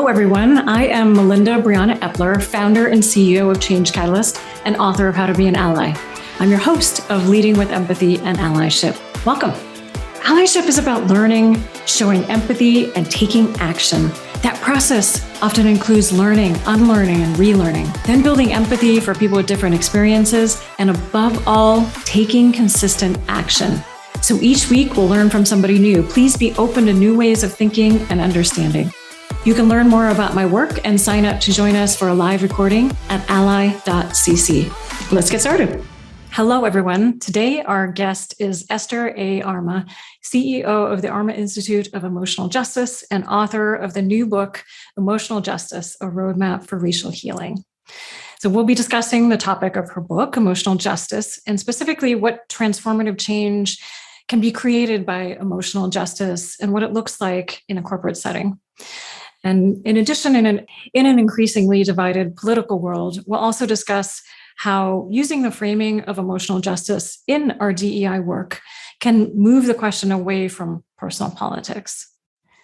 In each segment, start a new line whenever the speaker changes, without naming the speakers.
Hello, everyone. I am Melinda Brianna Epler, founder and CEO of Change Catalyst and author of How to Be an Ally. I'm your host of Leading with Empathy and Allyship. Welcome. Allyship is about learning, showing empathy, and taking action. That process often includes learning, unlearning, and relearning, then building empathy for people with different experiences, and above all, taking consistent action. So each week we'll learn from somebody new. Please be open to new ways of thinking and understanding. You can learn more about my work and sign up to join us for a live recording at ally.cc. Let's get started. Hello, everyone. Today, our guest is Esther A. Armah, CEO of the Armah Institute of Emotional Justice and author of the new book, Emotional Justice, A Roadmap for Racial Healing. So we'll be discussing the topic of her book, Emotional Justice, and specifically what transformative change can be created by emotional justice and what it looks like in a corporate setting. And in addition, in an increasingly divided political world, we'll also discuss how using the framing of emotional justice in our DEI work can move the question away from personal politics.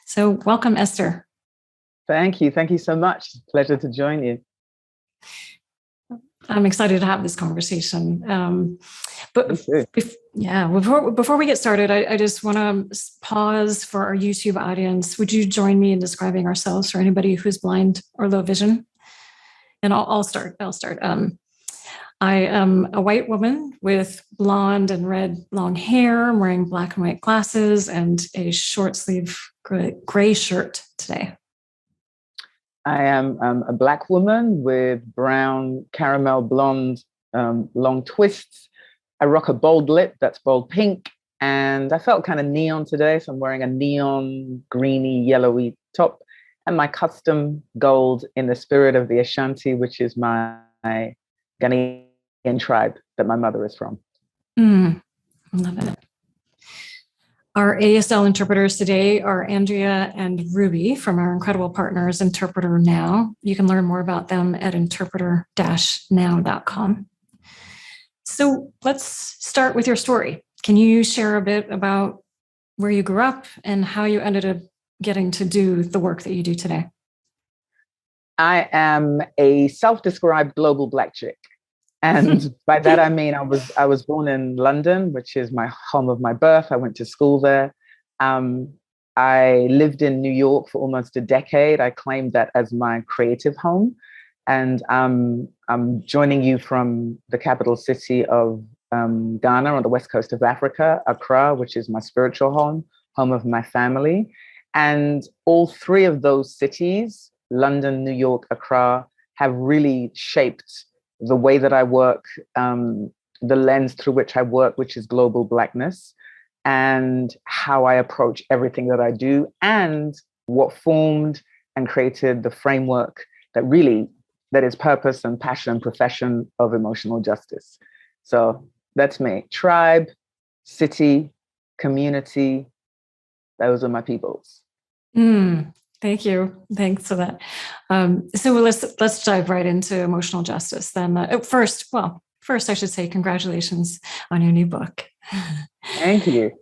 So welcome, Esther.
Thank you. Thank you so much. Pleasure to join you.
I'm excited to have this conversation. Before we get started, I just want to pause for our YouTube audience. Would you join me in describing ourselves for anybody who's blind or low vision? And I'll start. I am a white woman with blonde and red long hair. I'm wearing black and white glasses and a short sleeve gray shirt today.
I am a Black woman with brown, caramel blonde, long twists. I rock a bold lip that's bold pink. And I felt kind of neon today. So I'm wearing a neon, greeny, yellowy top and my custom gold in the spirit of the Ashanti, which is my Ghanaian tribe that my mother is from.
I love it. Our ASL interpreters today are Andrea and Ruby from our incredible partners, Interpreter Now. You can learn more about them at interpreter-now.com. So let's start with your story. Can you share a bit about where you grew up and how you ended up getting to do the work that you do today?
I am a self-described global Black chick. And by that, I mean, I was born in London, which is my home of my birth. I went to school there. I lived in New York for almost a decade. I claimed that as my creative home. And I'm joining you from the capital city of Ghana on the west coast of Africa, Accra, which is my spiritual home of my family. And all three of those cities, London, New York, Accra, have really shaped the way that I work, the lens through which I work, which is global Blackness, and how I approach everything that I do, and what formed and created the framework that is purpose and passion and profession of emotional justice. So that's me. Tribe, city, community, those are my peoples.
Thank you. Thanks for that. So let's dive right into emotional justice then. First, I should say congratulations on your new book.
Thank you.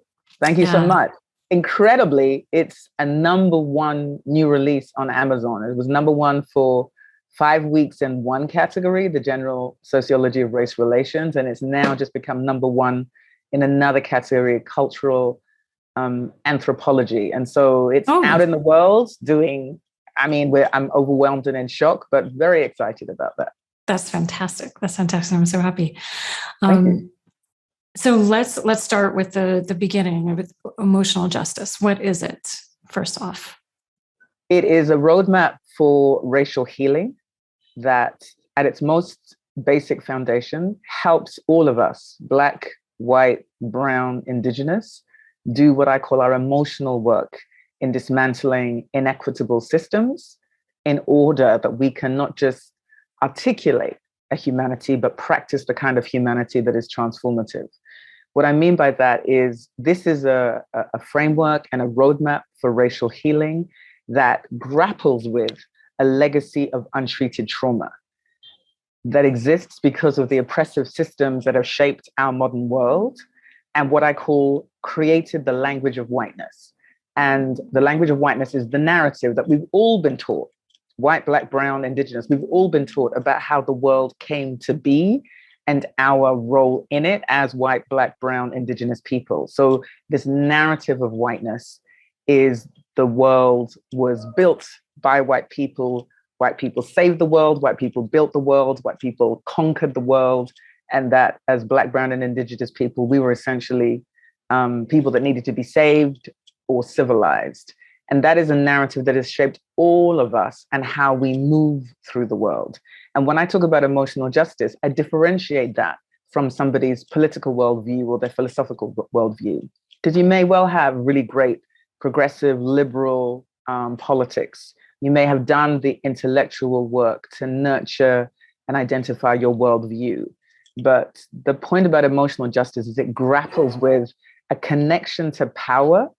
Thank you so much. Incredibly, it's a #1 new release on Amazon. It was #1 for 5 weeks in one category, the general sociology of race relations, and it's now just become #1 in another category, cultural anthropology. And so it's out in the world doing, I'm overwhelmed and in shock, but very excited about that.
That's fantastic. I'm so happy.
Thank you.
So let's start with the beginning with emotional justice. What is it, first off?
It is a roadmap for racial healing that at its most basic foundation helps all of us, Black, white, brown, Indigenous, do what I call our emotional work in dismantling inequitable systems in order that we can not just articulate a humanity, but practice the kind of humanity that is transformative. What I mean by that is this is a framework and a roadmap for racial healing that grapples with a legacy of untreated trauma that exists because of the oppressive systems that have shaped our modern world, and what I call created the language of whiteness. And the language of whiteness is the narrative that we've all been taught white, black, brown, indigenous, we've all been taught about how the world came to be and our role in it as white, black, brown, indigenous people. So this narrative of whiteness is the world was built by white people saved the world, white people built the world, white people conquered the world, and that as black, brown, and indigenous people, we were essentially people that needed to be saved or civilized. And that is a narrative that has shaped all of us and how we move through the world. And when I talk about emotional justice, I differentiate that from somebody's political worldview or their philosophical worldview. Because you may well have really great progressive, liberal politics. You may have done the intellectual work to nurture and identify your worldview. But the point about emotional justice is it grapples with a connection to power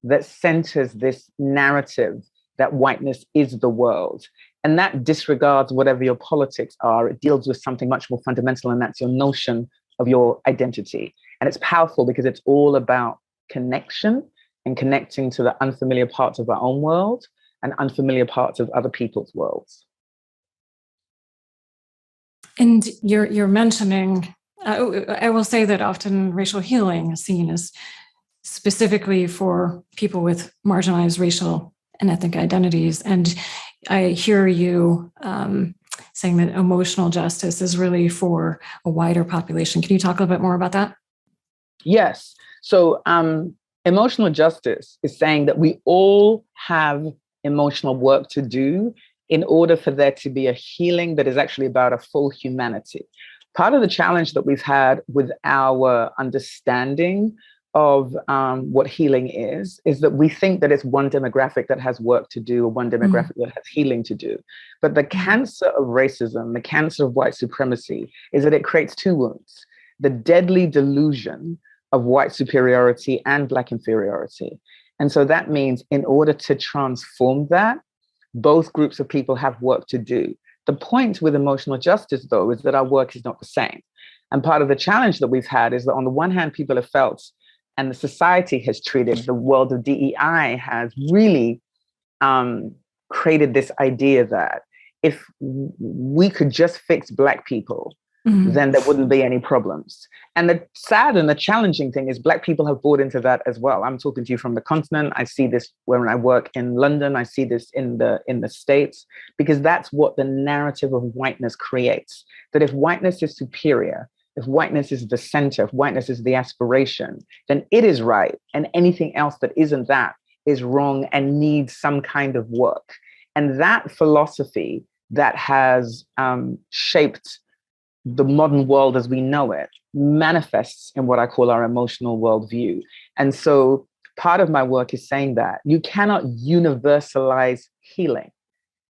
that centers this narrative that whiteness is the world. And that disregards whatever your politics are. It deals with something much more fundamental, and that's your notion of your identity. And it's powerful because it's all about connection and connecting to the unfamiliar parts of our own world and unfamiliar parts of other people's worlds.
And you're mentioning, I will say that often racial healing is seen as specifically for people with marginalized racial and ethnic identities. And I hear you saying that emotional justice is really for a wider population. Can you talk a little bit more about that?
Yes. So emotional justice is saying that we all have emotional work to do in order for there to be a healing that is actually about a full humanity. Part of the challenge that we've had with our understanding of what healing is that we think that it's one demographic that has work to do or one demographic that has healing to do. But the cancer of racism, the cancer of white supremacy, is that it creates two wounds: the deadly delusion of white superiority and black inferiority. And so that means in order to transform that, both groups of people have work to do. The point with emotional justice, though, is that our work is not the same. And part of the challenge that we've had is that on the one hand, people have felt, and the society has treated, the world of DEI has really created this idea that if we could just fix Black people, then there wouldn't be any problems. And the sad and the challenging thing is Black people have bought into that as well. I'm talking to you from the continent. I see this when I work in London. I see this in the States, because that's what the narrative of whiteness creates. That if whiteness is superior, if whiteness is the center, if whiteness is the aspiration, then it is right. And anything else that isn't that is wrong and needs some kind of work. And that philosophy that has shaped the modern world as we know it manifests in what I call our emotional worldview. And so part of my work is saying that you cannot universalize healing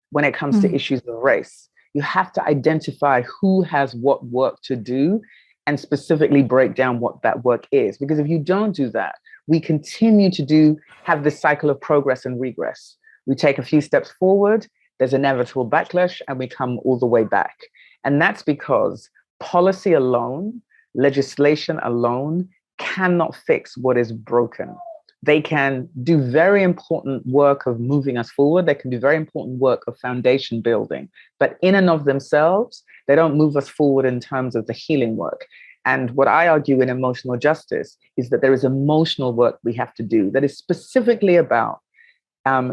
when it comes to issues of race. You have to identify who has what work to do and specifically break down what that work is. Because if you don't do that, we continue to have this cycle of progress and regress. We take a few steps forward, there's inevitable backlash, and we come all the way back. And that's because policy alone, legislation alone, cannot fix what is broken. They can do very important work of moving us forward. They can do very important work of foundation building. But in and of themselves, they don't move us forward in terms of the healing work. And what I argue in emotional justice is that there is emotional work we have to do that is specifically about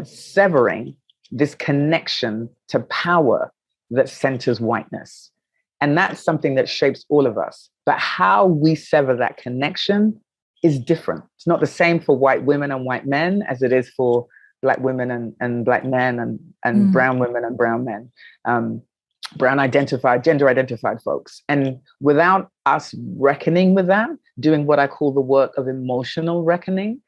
severing this connection to power that centers whiteness. And that's something that shapes all of us. But how we sever that connection is different. It's not the same for white women and white men as it is for Black women and Black men and brown women and brown men, gender identified folks. And without us reckoning with that, doing what I call the work of emotional reckoning,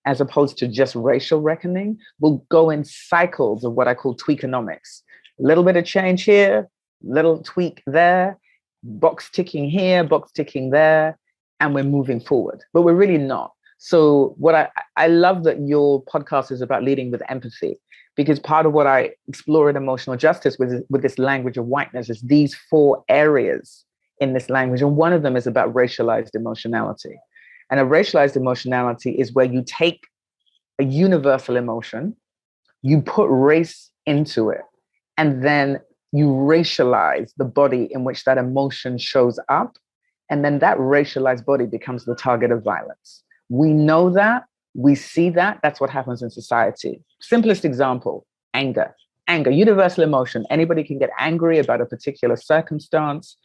as opposed to just racial reckoning, we'll go in cycles of what I call tweakonomics. A little bit of change here, little tweak there, box ticking here, box ticking there, and we're moving forward. But we're really not. So what I love that your podcast is about leading with empathy, because part of what I explore in emotional justice with this language of whiteness is these 4 areas in this language. And one of them is about racialized emotionality. And a racialized emotionality is where you take a universal emotion, you put race into it, And then you racialize the body in which that emotion shows up. And then that racialized body becomes the target of violence. We know that, we see that, that's what happens in society. Simplest example, anger. Anger, universal emotion. Anybody can get angry about a particular circumstance.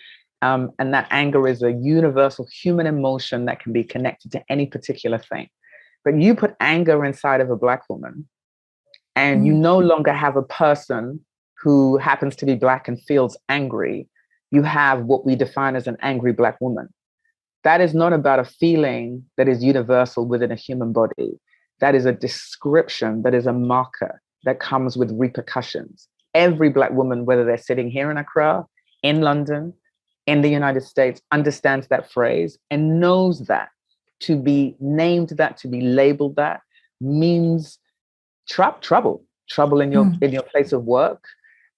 And that anger is a universal human emotion that can be connected to any particular thing. But you put anger inside of a Black woman, and you no longer have a person who happens to be Black and feels angry. You have what we define as an angry Black woman. That is not about a feeling that is universal within a human body. That is a description, that is a marker that comes with repercussions. Every Black woman, whether they're sitting here in Accra, in London, in the United States, understands that phrase and knows that to be named that, to be labeled that, means trouble in your place of work.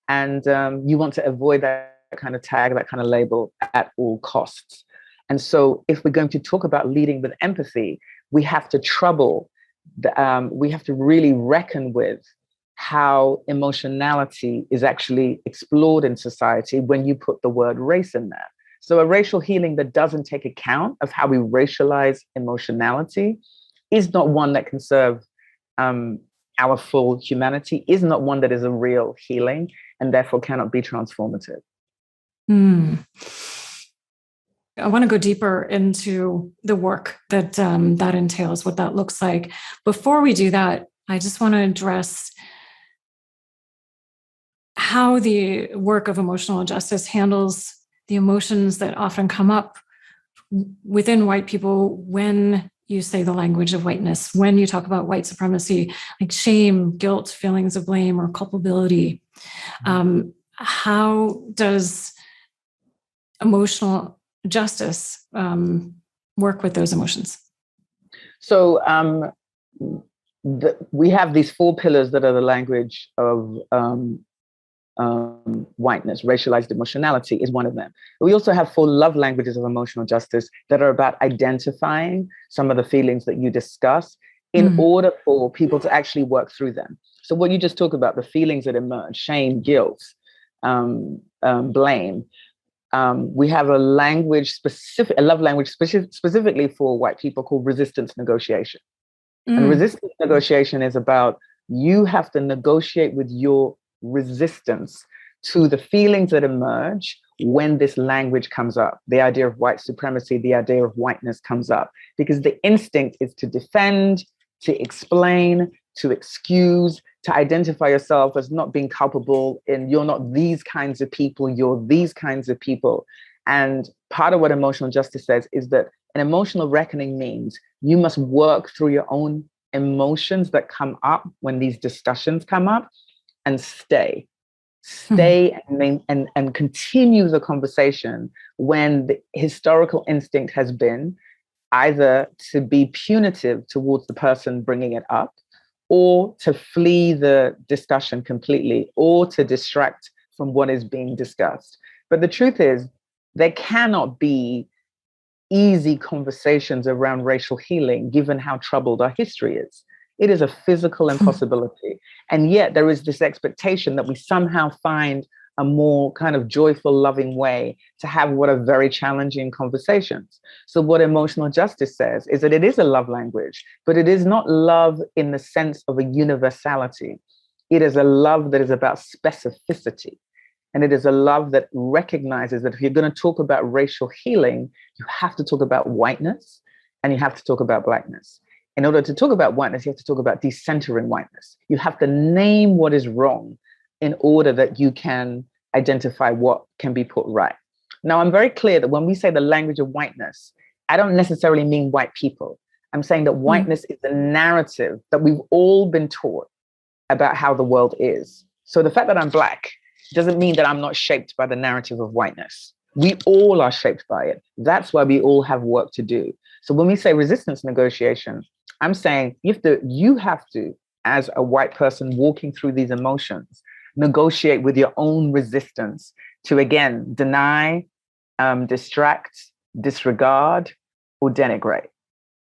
And you want to avoid that kind of tag, that kind of label at all costs. And so if we're going to talk about leading with empathy, we have to we have to really reckon with how emotionality is actually explored in society when you put the word race in there. So a racial healing that doesn't take account of how we racialize emotionality is not one that can serve our full humanity, is not one that is a real healing, and therefore cannot be transformative.
I want to go deeper into the work that that entails, what that looks like. Before we do that, I just want to address how the work of emotional justice handles the emotions that often come up within white people when you say the language of whiteness, when you talk about white supremacy, like shame, guilt, feelings of blame, or culpability. How does emotional justice work with those emotions?
So we have these 4 pillars that are the language of whiteness. Racialized emotionality is one of them. But we also have 4 love languages of emotional justice that are about identifying some of the feelings that you discuss in order for people to actually work through them. So what you just talked about, the feelings that emerge, shame, guilt, blame. We have a love language specifically for white people called resistance negotiation. And resistance negotiation is about you have to negotiate with your resistance to the feelings that emerge when this language comes up. The idea of white supremacy, the idea of whiteness comes up, because the instinct is to defend, to explain, to excuse, to identify yourself as not being culpable in you're not these kinds of people, you're these kinds of people. And part of what emotional justice says is that an emotional reckoning means you must work through your own emotions that come up when these discussions come up and stay and continue the conversation when the historical instinct has been either to be punitive towards the person bringing it up, or to flee the discussion completely, or to distract from what is being discussed. But the truth is, there cannot be easy conversations around racial healing, given how troubled our history is. It is a physical impossibility. And yet there is this expectation that we somehow find a more kind of joyful, loving way to have what are very challenging conversations. So what emotional justice says is that it is a love language, but it is not love in the sense of a universality. It is a love that is about specificity. And it is a love that recognizes that if you're going to talk about racial healing, you have to talk about whiteness and you have to talk about Blackness. In order to talk about whiteness, you have to talk about decentering whiteness. You have to name what is wrong in order that you can identify what can be put right. Now, I'm very clear that when we say the language of whiteness, I don't necessarily mean white people. I'm saying that whiteness is the narrative that we've all been taught about how the world is. So the fact that I'm Black doesn't mean that I'm not shaped by the narrative of whiteness. We all are shaped by it. That's why we all have work to do. So when we say resistance negotiation, I'm saying you have to, as a white person walking through these emotions, negotiate with your own resistance to, again, deny, distract, disregard, or denigrate,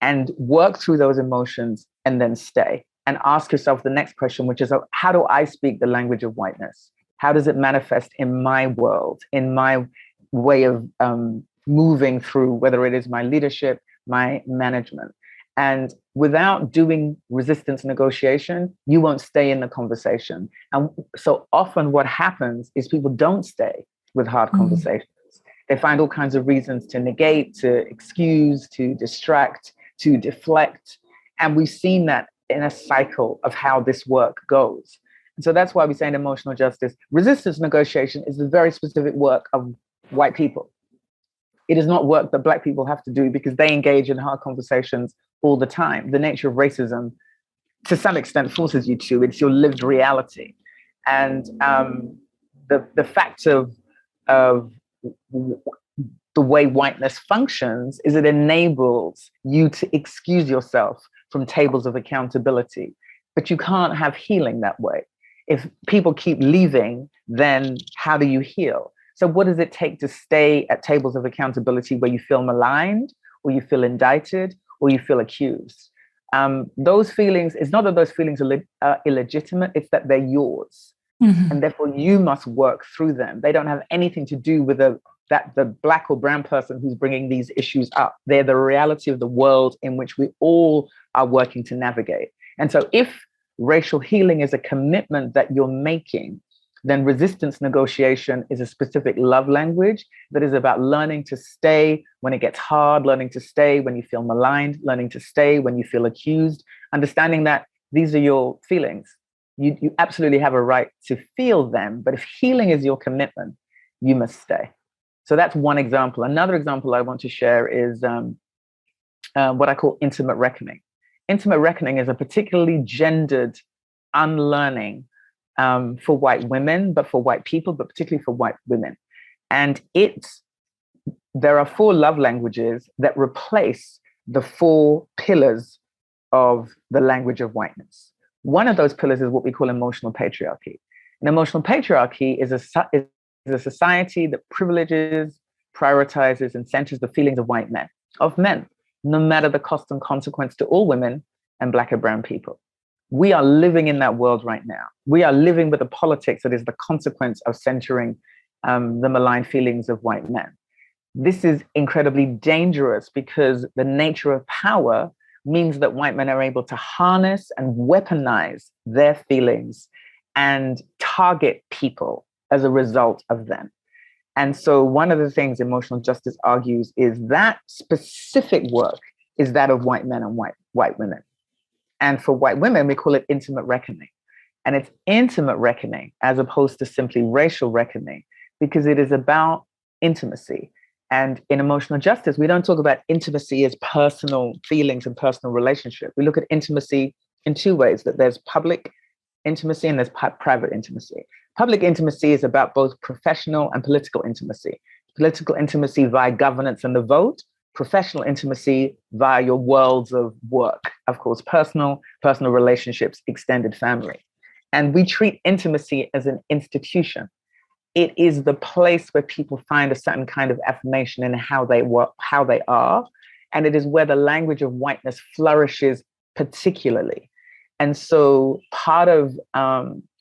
and work through those emotions and then stay and ask yourself the next question, which is, how do I speak the language of whiteness? How does it manifest in my world, in my way of moving through, whether it is my leadership, my management? And without doing resistance negotiation, you won't stay in the conversation. And so often what happens is people don't stay with hard conversations. They find all kinds of reasons to negate, to excuse, to distract, to deflect. And we've seen that in a cycle of how this work goes. And so that's why we say in emotional justice, resistance negotiation is the very specific work of white people. It is not work that Black people have to do because they engage in hard conversations all the time. The nature of racism, to some extent, forces you to. It's your lived reality. And the fact of the way whiteness functions is it enables you to excuse yourself from tables of accountability. But you can't have healing that way. If people keep leaving, then how do you heal? So what does it take to stay at tables of accountability where you feel maligned, or you feel indicted, or you feel accused? Those feelings, it's not that those feelings are illegitimate, it's that they're yours. And therefore you must work through them. They don't have anything to do with the Black or brown person who's bringing these issues up. They're the reality of the world in which we all are working to navigate. And so if racial healing is a commitment that you're making, then resistance negotiation is a specific love language that is about learning to stay when it gets hard, learning to stay when you feel maligned, learning to stay when you feel accused, understanding that these are your feelings. You absolutely have a right to feel them, but if healing is your commitment, you must stay. So that's one example. Another example I want to share is what I call intimate reckoning. Intimate reckoning is a particularly gendered unlearning for white women, but for white people, but particularly for white women. And there are 4 love languages that replace the 4 pillars of the language of whiteness. One of those pillars is what we call emotional patriarchy. And emotional patriarchy is a society that privileges, prioritizes, and centers the feelings of white men, of men, no matter the cost and consequence to all women and Black and brown people. We are living in that world right now. We are living with a politics that is the consequence of centering the malign feelings of white men. This is incredibly dangerous because the nature of power means that white men are able to harness and weaponize their feelings and target people as a result of them. And so one of the things emotional justice argues is that specific work is that of white men and white women. And for white women, we call it intimate reckoning. And it's intimate reckoning as opposed to simply racial reckoning, because it is about intimacy. And in emotional justice, we don't talk about intimacy as personal feelings and personal relationship. We look at intimacy in 2 ways, that there's public intimacy and there's private intimacy. Public intimacy is about both professional and political intimacy. Political intimacy via governance and the vote, professional intimacy via your worlds of work, of course, personal relationships, extended family. And we treat intimacy as an institution. It is the place where people find a certain kind of affirmation in how they work, how they are. And it is where the language of whiteness flourishes particularly. And so part of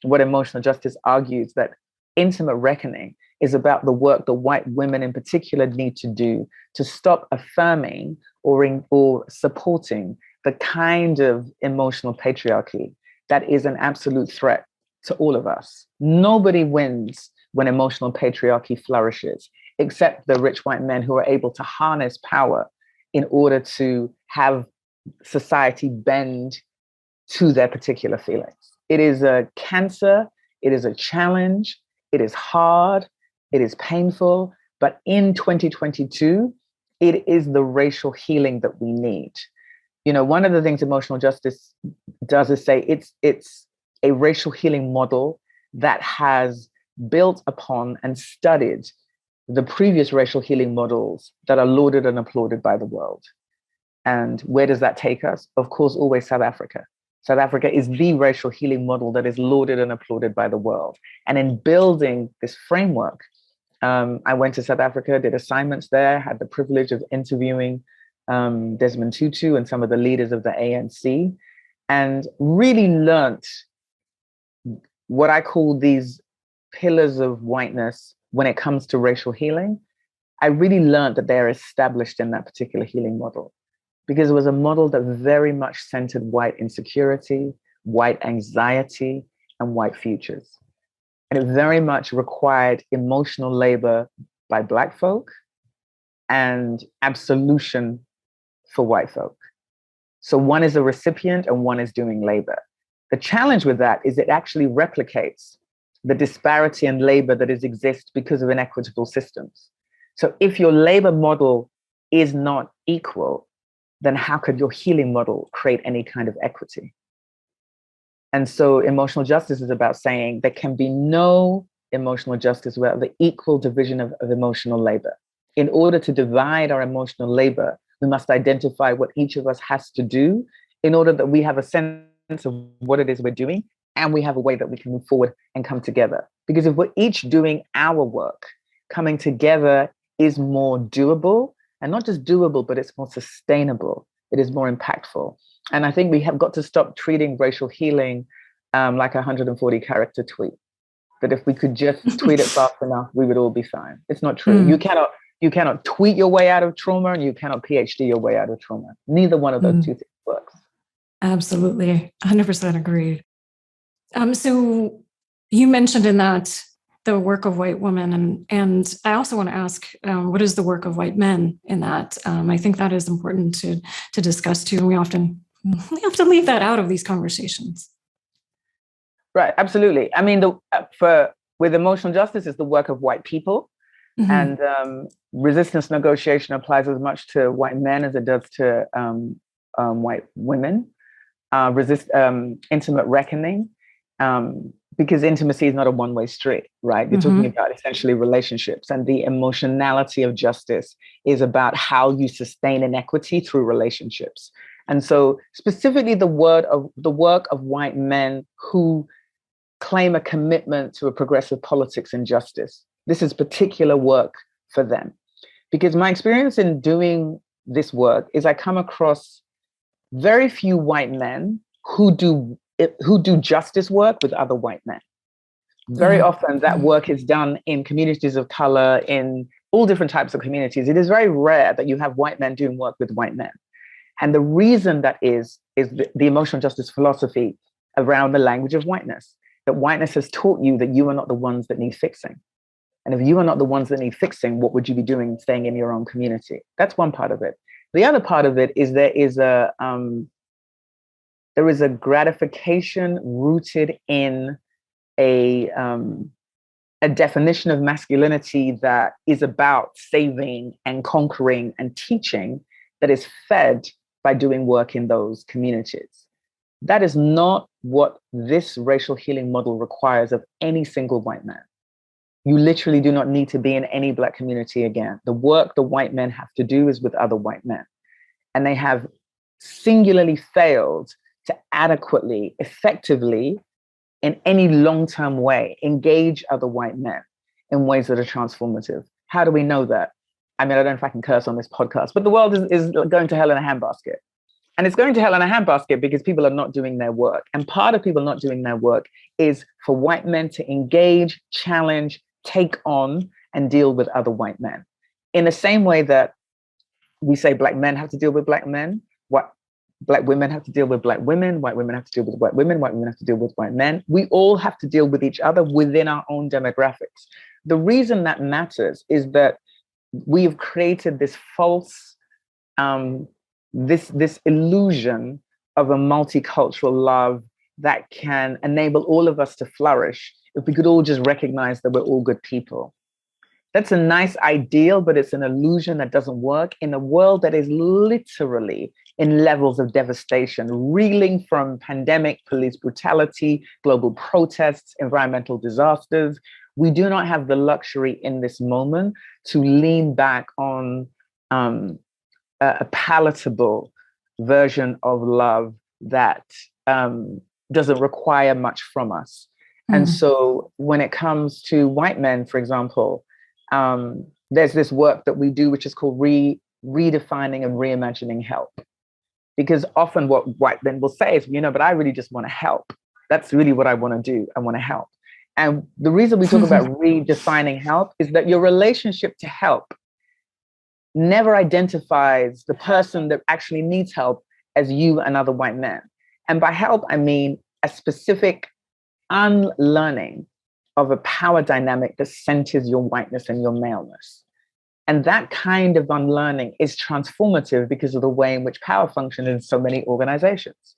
what emotional justice argues, that intimate reckoning is about the work that white women in particular need to do to stop affirming or supporting the kind of emotional patriarchy that is an absolute threat to all of us. Nobody wins when emotional patriarchy flourishes, except the rich white men who are able to harness power in order to have society bend to their particular feelings. It is a cancer, it is a challenge, it is hard, it is painful, but in 2022, it is the racial healing that we need. You know, one of the things emotional justice does is say it's a racial healing model that has built upon and studied the previous racial healing models that are lauded and applauded by the world. And where does that take us? Of course, always South Africa. South Africa is the racial healing model that is lauded and applauded by the world. And in building this framework, I went to South Africa, did assignments there, had the privilege of interviewing Desmond Tutu and some of the leaders of the ANC, and really learnt what I call these pillars of whiteness when it comes to racial healing, I really learned that they're established in that particular healing model, because it was a model that very much centered white insecurity, white anxiety, and white futures. And it very much required emotional labor by Black folk and absolution for white folk. So one is a recipient and one is doing labor. The challenge with that is it actually replicates the disparity in labor that exists because of inequitable systems. So if your labor model is not equal, then how could your healing model create any kind of equity? And so emotional justice is about saying there can be no emotional justice without the equal division of emotional labor. In order to divide our emotional labor, we must identify what each of us has to do in order that we have a sense of what it is we're doing, and we have a way that we can move forward and come together. Because if we're each doing our work, coming together is more doable, and not just doable, but it's more sustainable. It is more impactful. And I think we have got to stop treating racial healing like a 140 character tweet. That if we could just tweet it fast enough, we would all be fine. It's not true. You cannot tweet your way out of trauma, and you cannot PhD your way out of trauma. Neither one of those two things works.
Absolutely. 100% agree. So you mentioned in that the work of white women, and I also want to ask, what is the work of white men in that? I think that is important to discuss too. And we often leave that out of these conversations.
Right, absolutely. I mean, with emotional justice is the work of white people. And resistance negotiation applies as much to white men as it does to white women. Intimate reckoning, because intimacy is not a one-way street, right? You're talking about essentially relationships, and the emotionality of justice is about how you sustain inequity through relationships. And so specifically the work of white men who claim a commitment to a progressive politics and justice. This is particular work for them, because my experience in doing this work is I come across very few white men who do justice work with other white men. Very often that work is done in communities of color, in all different types of communities. It is very rare that you have white men doing work with white men. And the reason that is the emotional justice philosophy around the language of whiteness, that whiteness has taught you that you are not the ones that need fixing. And if you are not the ones that need fixing, what would you be doing staying in your own community? That's one part of it. The other part of it is there is a gratification rooted in a definition of masculinity that is about saving and conquering and teaching, that is fed by doing work in those communities. That is not what this racial healing model requires of any single white man. You literally do not need to be in any Black community again. The work the white men have to do is with other white men. And they have singularly failed to adequately, effectively, in any long-term way, engage other white men in ways that are transformative. How do we know that? I mean, I don't know if I can curse on this podcast, but the world is going to hell in a handbasket. And it's going to hell in a handbasket because people are not doing their work. And part of people not doing their work is for white men to engage, challenge, take on, and deal with other white men. In the same way that we say Black men have to deal with Black men, Black women have to deal with Black women, white women have to deal with white women have to deal with white men. We all have to deal with each other within our own demographics. The reason that matters is that we have created this false, this illusion of a multicultural love that can enable all of us to flourish if we could all just recognize that we're all good people. That's a nice ideal, but it's an illusion that doesn't work in a world that is literally in levels of devastation, reeling from pandemic, police brutality, global protests, environmental disasters. We do not have the luxury in this moment to lean back on a palatable version of love that doesn't require much from us. And so when it comes to white men, for example, there's this work that we do, which is called redefining and reimagining help. Because often what white men will say is, but I really just want to help. That's really what I want to do. I want to help. And the reason we talk about redefining help is that your relationship to help never identifies the person that actually needs help as you and other white men. And by help, I mean a specific unlearning of a power dynamic that centers your whiteness and your maleness. And that kind of unlearning is transformative because of the way in which power functions in so many organizations.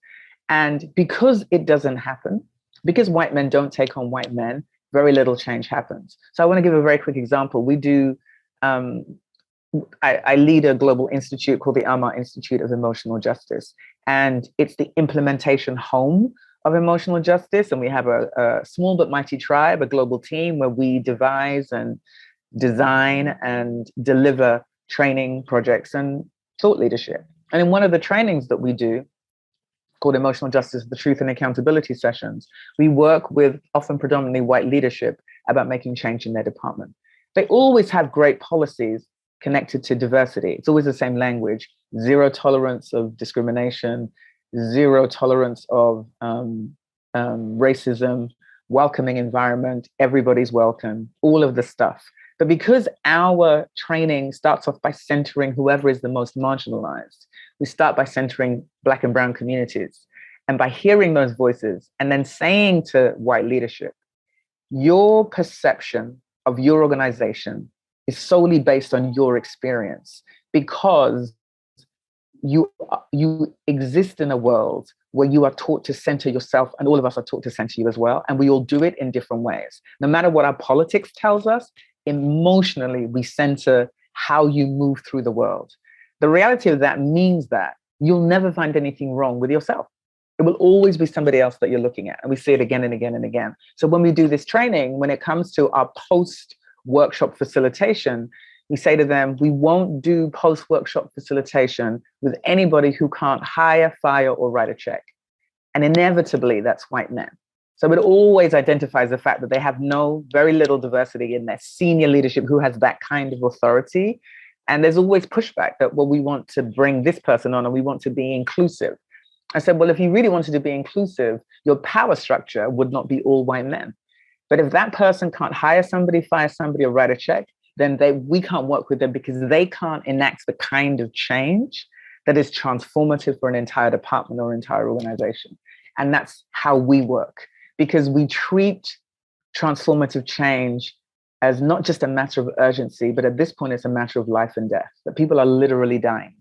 And because it doesn't happen, because white men don't take on white men, very little change happens. So I want to give a very quick example. We do, I lead a global institute called the Armah Institute of Emotional Justice. And it's the implementation home of emotional justice. And we have a small but mighty tribe, a global team where we devise and design and deliver training projects and thought leadership. And in one of the trainings that we do, called Emotional Justice, the Truth and Accountability Sessions, we work with often predominantly white leadership about making change in their department. They always have great policies connected to diversity. It's always the same language: zero tolerance of discrimination, zero tolerance of racism, welcoming environment, everybody's welcome, all of the stuff. But because our training starts off by centering whoever is the most marginalized, we start by centering Black and brown communities. And by hearing those voices and then saying to white leadership, your perception of your organization is solely based on your experience, because you exist in a world where you are taught to center yourself, and all of us are taught to center you as well. And we all do it in different ways. No matter what our politics tells us, emotionally, we center how you move through the world. The reality of that means that you'll never find anything wrong with yourself. It will always be somebody else that you're looking at. And we see it again and again and again. So when we do this training, when it comes to our post-workshop facilitation, we say to them, we won't do post-workshop facilitation with anybody who can't hire, fire, or write a check. And inevitably, that's white men. So it always identifies the fact that they have very little diversity in their senior leadership who has that kind of authority. And there's always pushback that, well, we want to bring this person on and we want to be inclusive. I said, well, if you really wanted to be inclusive, your power structure would not be all white men. But if that person can't hire somebody, fire somebody, or write a check, then we can't work with them because they can't enact the kind of change that is transformative for an entire department or entire organization. And that's how we work, because we treat transformative change as not just a matter of urgency, but at this point, it's a matter of life and death, that people are literally dying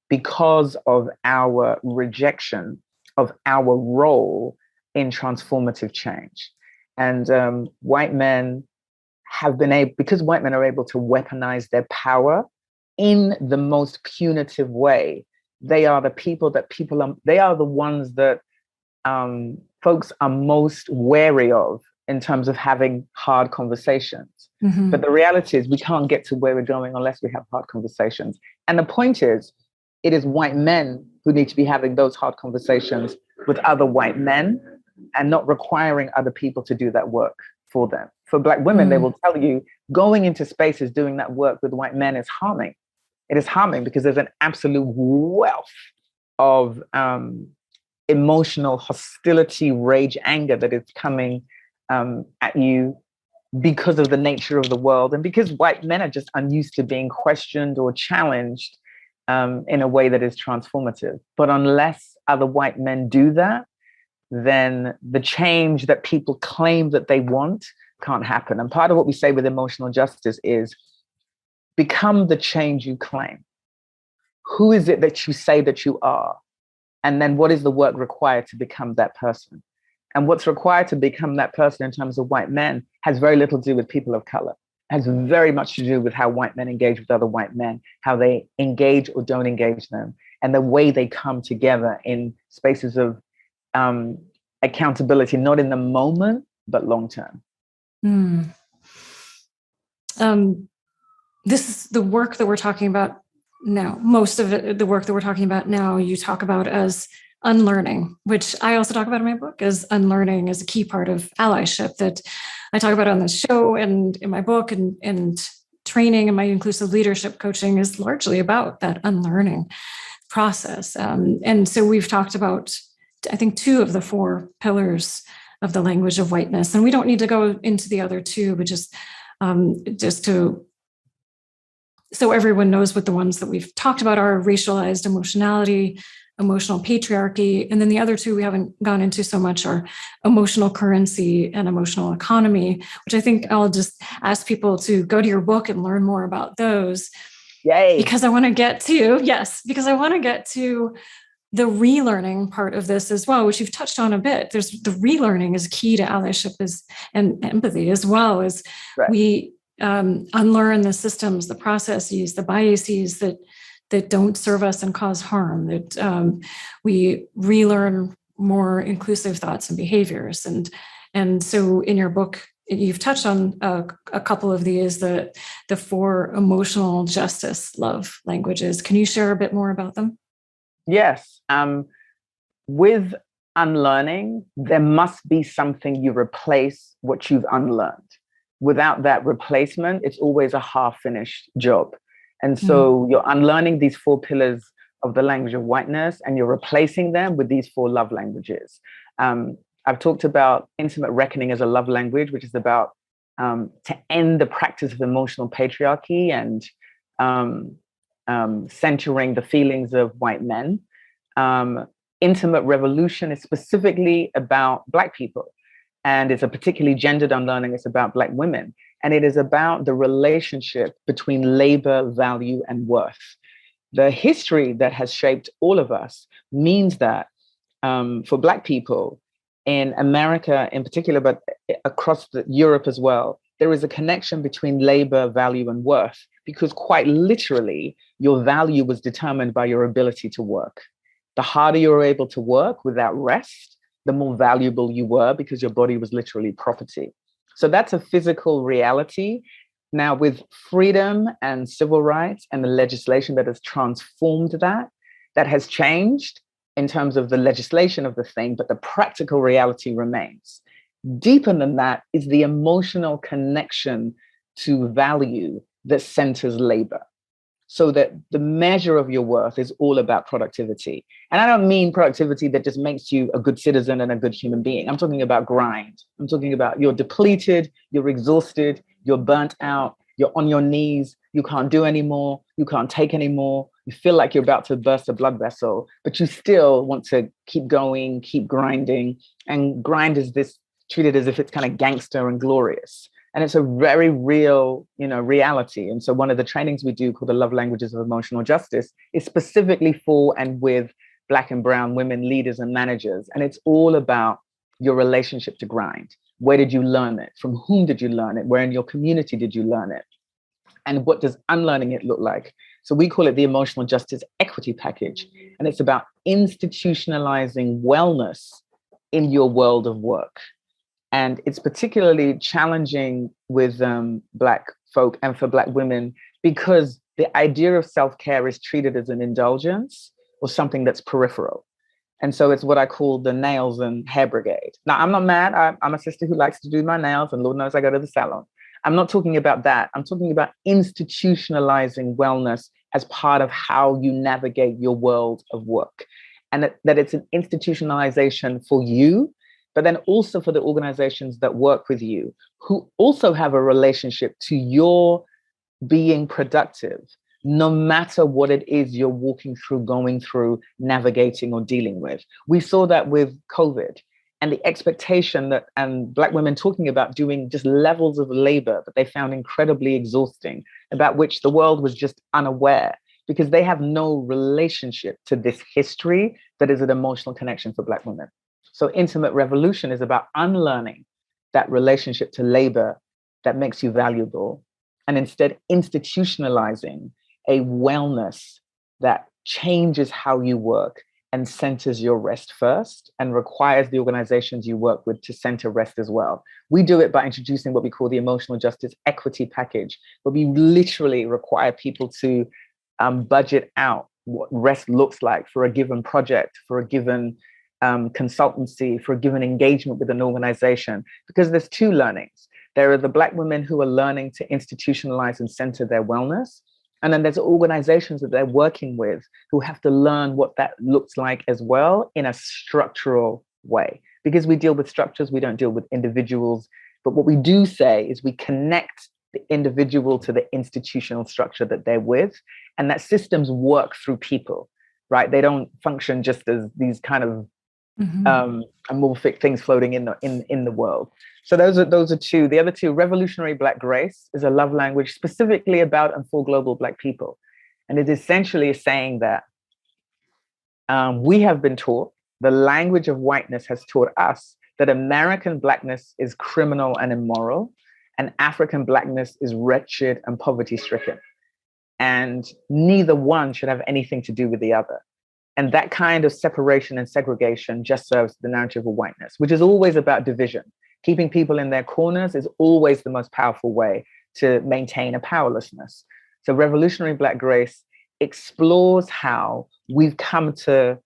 because of our rejection of our role in transformative change. And white men have been able, because white men are able to weaponize their power in the most punitive way, they are the people that they are the ones that folks are most wary of in terms of having hard conversations. Mm-hmm. But the reality is we can't get to where we're going unless we have hard conversations. And the point is, it is white men who need to be having those hard conversations with other white men and not requiring other people to do that work for them. For Black women, they will tell you going into spaces doing that work with white men is harming. It is harming because there's an absolute wealth of emotional hostility, rage, anger that is coming at you because of the nature of the world and because white men are just unused to being questioned or challenged in a way that is transformative. But unless other white men do that, then the change that people claim that they want can't happen. And part of what we say with emotional justice is become the change you claim. Who is it that you say that you are? And then what is the work required to become that person? And what's required to become that person in terms of white men has very little to do with people of color. It has very much to do with how white men engage with other white men, how they engage or don't engage them, and the way they come together in spaces of accountability, not in the moment, but long term.
This is the work that we're talking about now. Most of it, the work that we're talking about now, you talk about as unlearning, which I also talk about in my book as unlearning as a key part of allyship that I talk about on this show and in my book, and training and my inclusive leadership coaching is largely about that unlearning process. And so we've talked about, I think, 2 of the 4 pillars of the language of whiteness. And we don't need to go into the other two, but just to so everyone knows what the ones that we've talked about are: racialized emotionality, emotional patriarchy, and then the other two we haven't gone into so much are emotional currency and emotional economy, which I think I'll just ask people to go to your book and learn more about those.
Yay.
Because I want to get to the relearning part of this as well, which you've touched on a bit. There's the relearning is key to allyship and empathy as well, as
right.
We unlearn the systems, the processes, the biases that don't serve us and cause harm, that we relearn more inclusive thoughts and behaviors. And so in your book, you've touched on a couple of these, the 4 emotional justice love languages. Can you share a bit more about them?
Yes. With unlearning, there must be something you replace what you've unlearned. Without that replacement, it's always a half-finished job. And so you're unlearning these 4 pillars of the language of whiteness, and you're replacing them with these 4 love languages. I've talked about intimate reckoning as a love language, which is about to end the practice of emotional patriarchy and centering the feelings of white men. Intimate revolution is specifically about Black people. And it's a particularly gendered unlearning. It's about Black women. And it is about the relationship between labor, value, and worth. The history that has shaped all of us means that for Black people in America in particular, but across Europe as well, there is a connection between labor, value, and worth, because quite literally, your value was determined by your ability to work. The harder you were able to work without rest, the more valuable you were, because your body was literally property. So that's a physical reality. Now, with freedom and civil rights and the legislation that has transformed that has changed in terms of the legislation of the thing, but the practical reality remains. Deeper than that is the emotional connection to value that centers labor, so that the measure of your worth is all about productivity. And I don't mean productivity that just makes you a good citizen and a good human being. I'm talking about grind. I'm talking about you're depleted, you're exhausted, you're burnt out, you're on your knees, you can't do anymore, you can't take anymore, you feel like you're about to burst a blood vessel, but you still want to keep going, keep grinding. And grind is this treated as if it's kind of gangster and glorious. And it's a very real, reality. And so one of the trainings we do called the Love Languages of Emotional Justice is specifically for and with Black and brown women leaders and managers. And it's all about your relationship to grind. Where did you learn it? From whom did you learn it? Where in your community did you learn it? And what does unlearning it look like? So we call it the Emotional Justice Equity Package. And it's about institutionalizing wellness in your world of work. And it's particularly challenging with Black folk and for Black women, because the idea of self-care is treated as an indulgence or something that's peripheral. And so it's what I call the nails and hair brigade. Now, I'm not mad. I'm a sister who likes to do my nails, and Lord knows I go to the salon. I'm not talking about that. I'm talking about institutionalizing wellness as part of how you navigate your world of work. And that it's an institutionalization for you, but then also for the organizations that work with you, who also have a relationship to your being productive, no matter what it is you're walking through, going through, navigating, or dealing with. We saw that with COVID and the expectation that, and Black women talking about doing just levels of labor that they found incredibly exhausting, about which the world was just unaware, because they have no relationship to this history that is an emotional connection for Black women. So intimate revolution is about unlearning that relationship to labor that makes you valuable, and instead institutionalizing a wellness that changes how you work and centers your rest first, and requires the organizations you work with to center rest as well. We do it by introducing what we call the Emotional Justice Equity Package, where we literally require people to budget out what rest looks like for a given project, for a given consultancy, for a given engagement with an organization, because there's 2 learnings. There are the Black women who are learning to institutionalize and center their wellness. And then there's organizations that they're working with who have to learn what that looks like as well in a structural way. Because we deal with structures, we don't deal with individuals. But what we do say is we connect the individual to the institutional structure that they're with, and that systems work through people, right? They don't function just as these kind of amorphic things floating in the world. So those are two. The other two, revolutionary Black grace, is a love language specifically about and for global Black people, and it essentially is saying that we have been taught, the language of whiteness has taught us that American Blackness is criminal and immoral, and African Blackness is wretched and poverty-stricken, and neither one should have anything to do with the other. And that kind of separation and segregation just serves the narrative of whiteness, which is always about division. Keeping people in their corners is always the most powerful way to maintain a powerlessness. So revolutionary Black grace explores how we've come to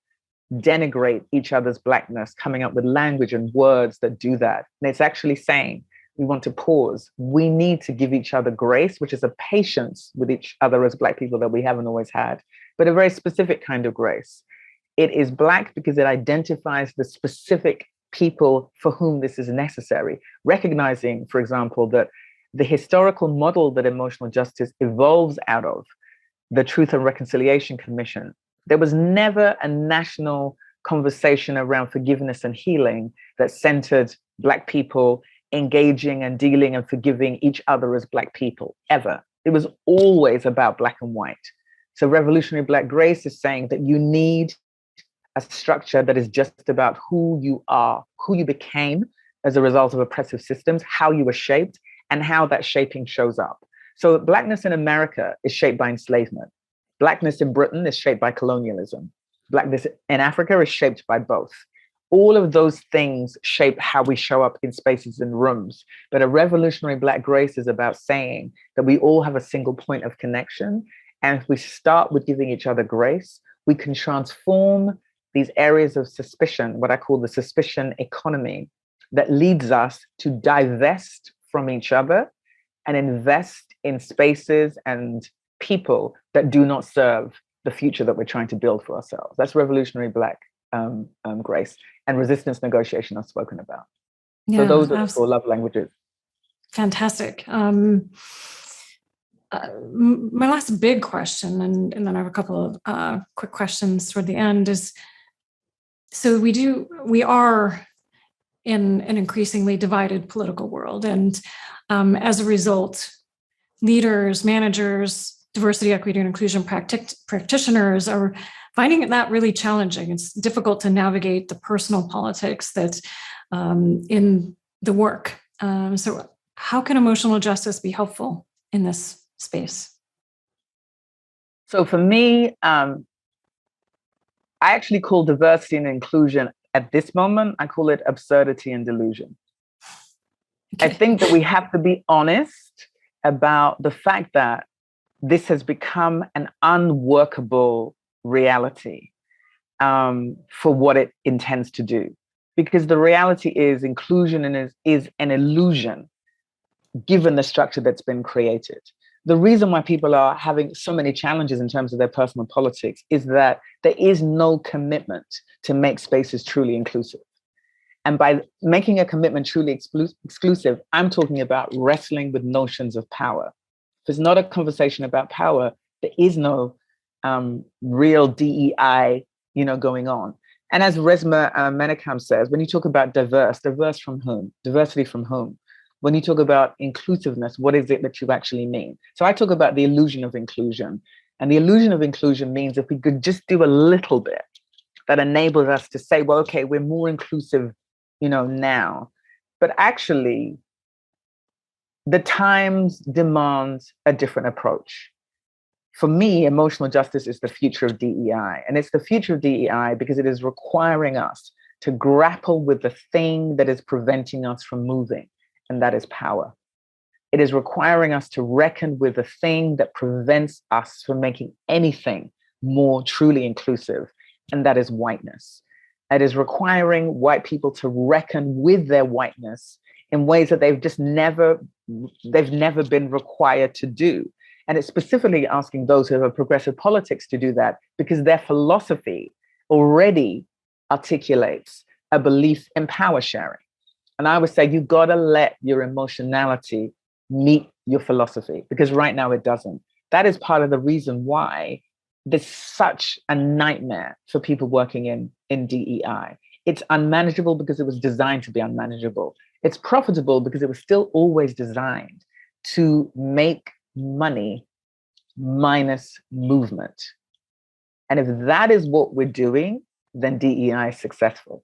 denigrate each other's Blackness, coming up with language and words that do that. And it's actually saying, we want to pause. We need to give each other grace, which is a patience with each other as Black people that we haven't always had, but a very specific kind of grace. It is Black because it identifies the specific people for whom this is necessary, recognizing, for example, that the historical model that emotional justice evolves out of, the Truth and Reconciliation Commission, there was never a national conversation around forgiveness and healing that centered Black people engaging and dealing and forgiving each other as Black people, ever. It was always about Black and white. So revolutionary Black grace is saying that you need a structure that is just about who you are, who you became as a result of oppressive systems, how you were shaped, and how that shaping shows up. So Blackness in America is shaped by enslavement. Blackness in Britain is shaped by colonialism. Blackness in Africa is shaped by both. All of those things shape how we show up in spaces and rooms. But a revolutionary Black grace is about saying that we all have a single point of connection. And if we start with giving each other grace, we can transform these areas of suspicion, what I call the suspicion economy, that leads us to divest from each other and invest in spaces and people that do not serve the future that we're trying to build for ourselves. That's revolutionary Black grace, and resistance negotiation I've spoken about. Yeah, so those are the four love languages.
Fantastic. My last big question, and then I have a couple of quick questions toward the end, is, so we are in an increasingly divided political world. And as a result, leaders, managers, diversity, equity, and inclusion practitioners are finding that really challenging. It's difficult to navigate the personal politics that's in the work. So how can emotional justice be helpful in this space?
So for me, I actually call diversity and inclusion at this moment, I call it absurdity and delusion. Okay. I think that we have to be honest about the fact that this has become an unworkable reality for what it intends to do. Because the reality is inclusion is an illusion given the structure that's been created. The reason why people are having so many challenges in terms of their personal politics is that there is no commitment to make spaces truly inclusive. And by making a commitment truly exclusive, I'm talking about wrestling with notions of power. If it's not a conversation about power, there is no real DEI, going on. And as Resmaa Menakem says, when you talk about diverse from whom? Diversity from whom? When you talk about inclusiveness, what is it that you actually mean? So I talk about the illusion of inclusion. And the illusion of inclusion means if we could just do a little bit that enables us to say, well, okay, we're more inclusive, now. But actually, the times demand a different approach. For me, emotional justice is the future of DEI. And it's the future of DEI because it is requiring us to grapple with the thing that is preventing us from moving, and that is power. It is requiring us to reckon with the thing that prevents us from making anything more truly inclusive, and that is whiteness. It is requiring white people to reckon with their whiteness in ways that they've never been required to do. And it's specifically asking those who have a progressive politics to do that because their philosophy already articulates a belief in power sharing. And I would say you got to let your emotionality meet your philosophy, because right now it doesn't. That is part of the reason why there's such a nightmare for people working in DEI. It's unmanageable because it was designed to be unmanageable. It's profitable because it was still always designed to make money minus movement. And if that is what we're doing, then DEI is successful.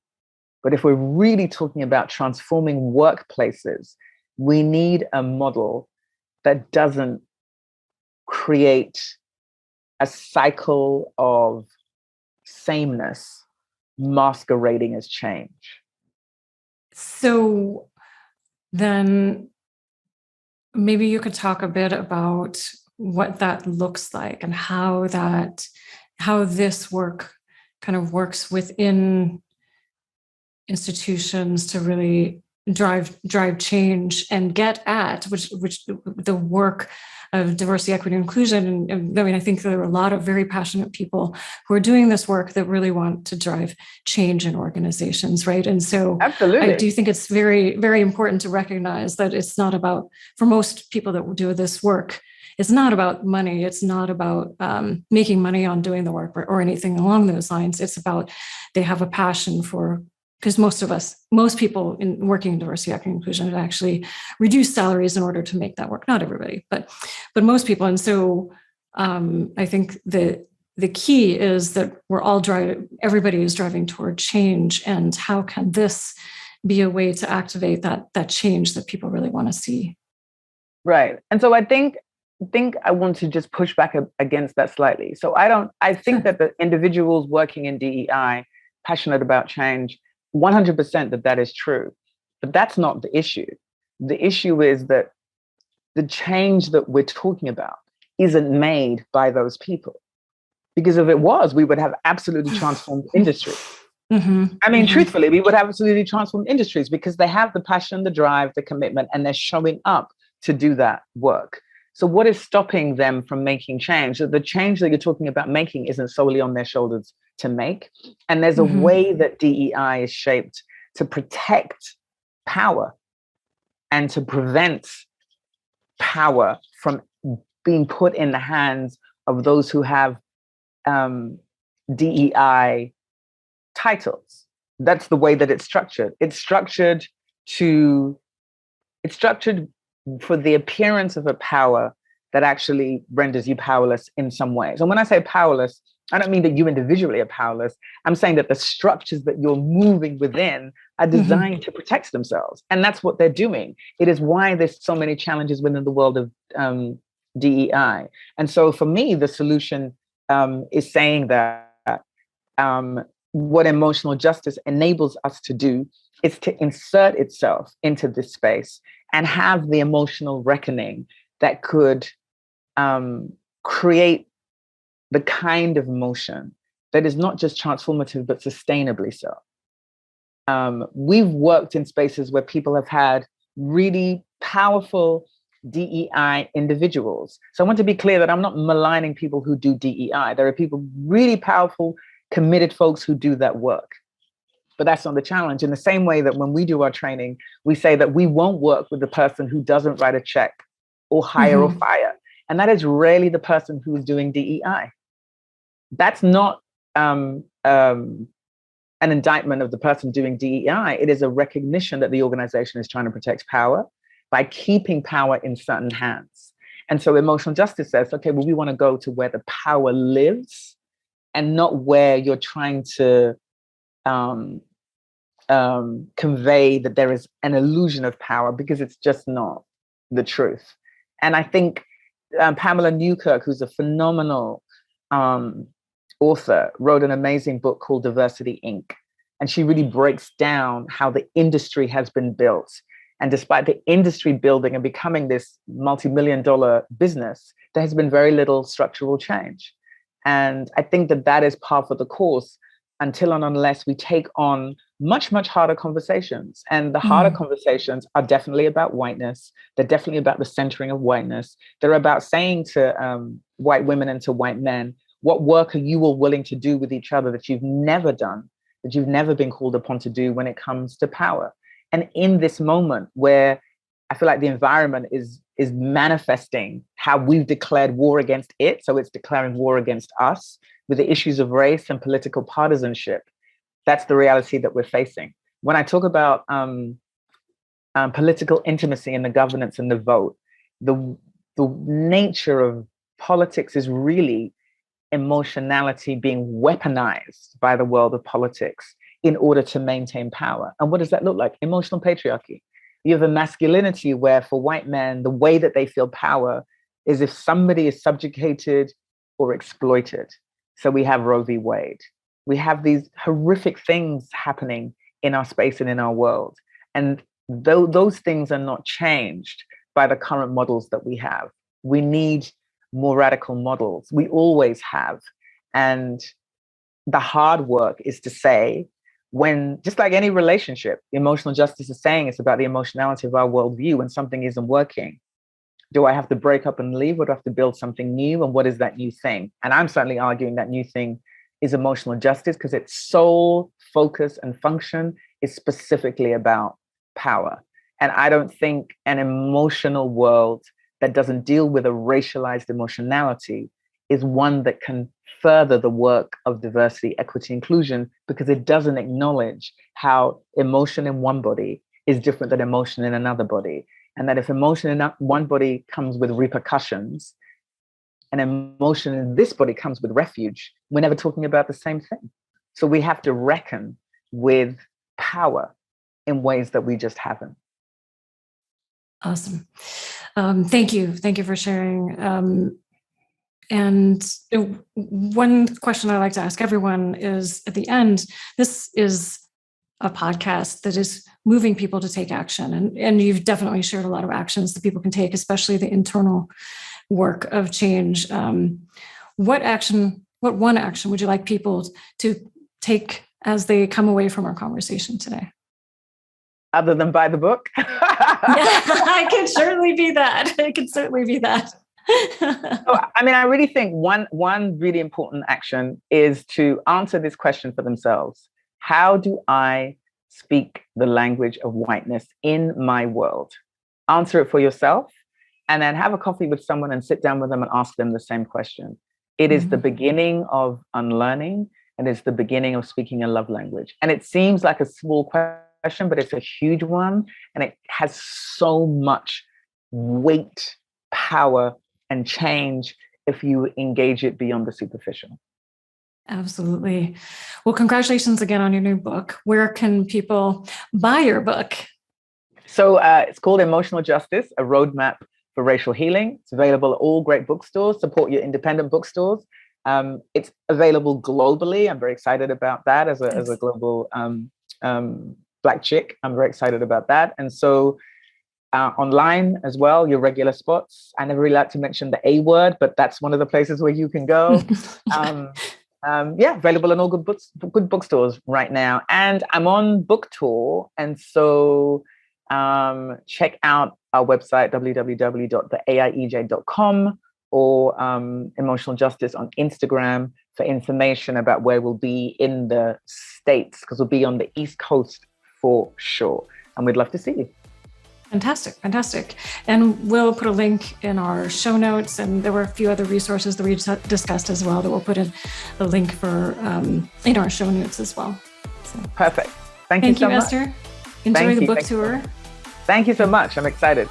But if we're really talking about transforming workplaces, we need a model that doesn't create a cycle of sameness masquerading as change.
So then maybe you could talk a bit about what that looks like and how this work kind of works within institutions to really drive change and get at which the work of diversity, equity, and inclusion. And I mean, I think there are a lot of very passionate people who are doing this work that really want to drive change in organizations, right? And so
Absolutely.
I do think it's very, very important to recognize that it's not about, for most people that do this work, it's not about money. It's not about making money on doing the work or anything along those lines. It's about they have a passion for, because most people in working in diversity, equity, and inclusion have actually reduced salaries in order to make that work. Not everybody, but most people. And so I think the key is that everybody is driving toward change. And how can this be a way to activate that change that people really want to see?
Right. And so I think I want to just push back against that slightly. So I think that the individuals working in DEI, passionate about change, 100% that is true, but that's not the issue. The issue is that the change that we're talking about isn't made by those people. Because if it was, we would have absolutely transformed industry.
Mm-hmm.
I mean, truthfully, we would have absolutely transformed industries because they have the passion, the drive, the commitment, and they're showing up to do that work. So what is stopping them from making change? The change that you're talking about making isn't solely on their shoulders to make. And there's a way that DEI is shaped to protect power and to prevent power from being put in the hands of those who have DEI titles. That's the way that it's structured. It's structured for the appearance of a power that actually renders you powerless in some ways. And when I say powerless, I don't mean that you individually are powerless. I'm saying that the structures that you're moving within are designed to protect themselves. And that's what they're doing. It is why there's so many challenges within the world of DEI. And so for me, the solution is saying that what emotional justice enables us to do is to insert itself into this space and have the emotional reckoning that could create the kind of motion that is not just transformative, but sustainably so. We've worked in spaces where people have had really powerful DEI individuals. So I want to be clear that I'm not maligning people who do DEI. There are people, really powerful, committed folks who do that work. But that's not the challenge. In the same way that when we do our training, we say that we won't work with the person who doesn't write a check or hire or fire. And that is rarely the person who is doing DEI. That's not an indictment of the person doing DEI. It is a recognition that the organization is trying to protect power by keeping power in certain hands. And so emotional justice says, okay, well, we want to go to where the power lives and not where you're trying to convey that there is an illusion of power, because it's just not the truth. And I think Pamela Newkirk, who's a phenomenal author, wrote an amazing book called Diversity, Inc. And she really breaks down how the industry has been built. And despite the industry building and becoming this multi-million-dollar business, there has been very little structural change. And I think that that is par for the course until and unless we take on much, much harder conversations. And the harder conversations are definitely about whiteness. They're definitely about the centering of whiteness. They're about saying to white women and to white men, what work are you all willing to do with each other that you've never done that you've never been called upon to do when it comes to power. And in this moment where I feel like the environment is manifesting how we've declared war against it, so it's declaring war against us with the issues of race and political partisanship, that's the reality that we're facing. When I talk about political intimacy and the governance and the vote, the nature of politics is really emotionality being weaponized by the world of politics in order to maintain power. And what does that look like? Emotional patriarchy. You have a masculinity where for white men, the way that they feel power is if somebody is subjugated or exploited. So we have Roe v. Wade. We have these horrific things happening in our space and in our world. And though those things are not changed by the current models that we have, we need more radical models. We always have. And the hard work is to say, when, just like any relationship, emotional justice is saying it's about the emotionality of our worldview. When something isn't working, do I have to break up and leave, or do I have to build something new? And what is that new thing? And I'm certainly arguing that new thing is emotional justice, because its sole focus and function is specifically about power. And I don't think an emotional world that doesn't deal with a racialized emotionality is one that can further the work of diversity, equity, inclusion, because it doesn't acknowledge how emotion in one body is different than emotion in another body. And that if emotion in one body comes with repercussions, and emotion in this body comes with refuge, we're never talking about the same thing. So we have to reckon with power in ways that we just haven't.
Awesome. Thank you. Thank you for sharing. And one question I like to ask everyone is, at the end, this is a podcast that is moving people to take action. And you've definitely shared a lot of actions that people can take, especially the internal work of change. What one action would you like people to take as they come away from our conversation today?
Other than buy the book?
Yeah, I can certainly be that.
So, I mean, I really think one really important action is to answer this question for themselves. How do I speak the language of whiteness in my world? Answer it for yourself, and then have a coffee with someone and sit down with them and ask them the same question. It is the beginning of unlearning, and it's the beginning of speaking a love language. And it seems like a small question, but it's a huge one, and it has so much weight, power, and change if you engage it beyond the superficial.
Absolutely. Well, congratulations again on your new book. Where can people buy your book?
So it's called Emotional Justice, A Roadmap for Racial Healing. It's available at all great bookstores. Support your independent bookstores. It's available globally. I'm very excited about that as a global Black chick. I'm very excited about that. And so online as well, your regular spots. I never really like to mention the A word, but that's one of the places where you can go. Available in all good bookstores right now. And I'm on book tour. And so check out our website, www.theAIEJ.com, or Emotional Justice on Instagram for information about where we'll be in the States, because we'll be on the East Coast for sure. And we'd love to see you. Fantastic.
And we'll put a link in our show notes, and there were a few other resources that we discussed as well that we'll put in a link for in our show notes as well. So.
Perfect. Thank you so much.
Esther. Enjoy the book tour.
Thank you so much. I'm excited.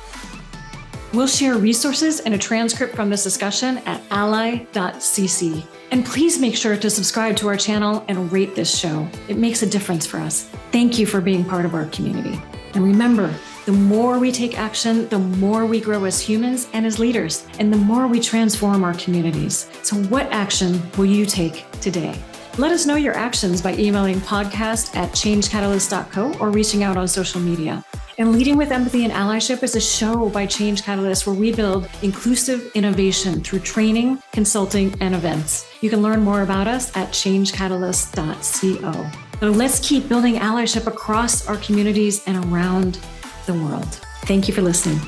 We'll share resources and a transcript from this discussion at ally.cc. And please make sure to subscribe to our channel and rate this show. It makes a difference for us. Thank you for being part of our community. And remember, the more we take action, the more we grow as humans and as leaders, and the more we transform our communities. So what action will you take today? Let us know your actions by emailing podcast@changecatalyst.co or reaching out on social media. And Leading with Empathy and Allyship is a show by Change Catalyst where we build inclusive innovation through training, consulting, and events. You can learn more about us at changecatalyst.co. So let's keep building allyship across our communities and around the world. Thank you for listening.